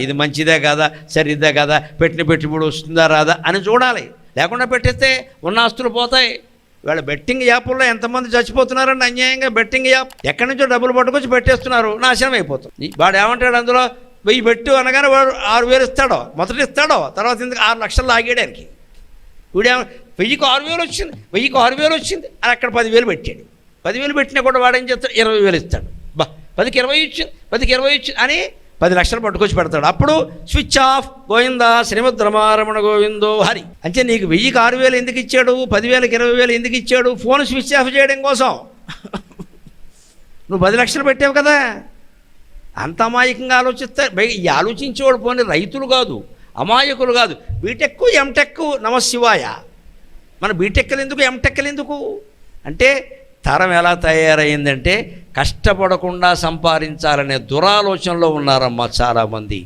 ఇది మంచిదే కాదా, సరిద్దా కాదా, పెట్టిన పెట్టుబడి వస్తుందా రాదా అని చూడాలి. లేకుండా పెట్టేస్తే ఉన్న ఆస్తులు పోతాయి. వీళ్ళ బెట్టింగ్ యాప్ల్లో ఎంతమంది చచ్చిపోతున్నారండి అన్యాయంగా. బెట్టింగ్ యాప్ ఎక్కడి నుంచో డబ్బులు పట్టుకొచ్చి పెట్టేస్తున్నారు, నాశనం అయిపోతుంది. వాడు ఏమంటాడు, అందులో 1000 పెట్టు అనగానే వాడు 6000 ఇస్తాడో, మొదట ఇస్తాడో, తర్వాత ఎందుకు 6 లక్షలు లాగేయడానికి. వీడేమో 1000కి 6000 వచ్చింది, 1000కి 6000 వచ్చింది అని అక్కడ 10,000 పెట్టాడు. 10,000 పెట్టినా కూడా వాడు ఏం చేస్తాడు, 20,000 ఇస్తాడు. 10కి 20 ఇచ్చింది, 10కి 20 ఇచ్చింది అని 10 లక్షలు పట్టుకొచ్చి పెడతాడు. అప్పుడు స్విచ్ ఆఫ్, గోవిందా శ్రీమద్ రమారమణ గోవిందో హరి. అంటే నీకు 1000కి 6,000 ఎందుకు ఇచ్చాడు, 10,000కి 20,000 ఎందుకు ఇచ్చాడు? ఫోన్ స్విచ్ ఆఫ్ చేయడం కోసం. నువ్వు 10 లక్షలు పెట్టావు కదా. అంత అమాయకంగా ఆలోచిస్తే ఈ ఆలోచించేవాడు పోనీ రైతులు కాదు, అమాయకులు కాదు. బీటెక్ ఎంటెక్ నమశివాయ. మన బీటెక్లు ఎందుకు, ఎంటెక్లు ఎందుకు అంటే తరం ఎలా తయారైందంటే కష్టపడకుండా సంపాదించాలనే దురాలోచనలో ఉన్నారమ్మా చాలామంది.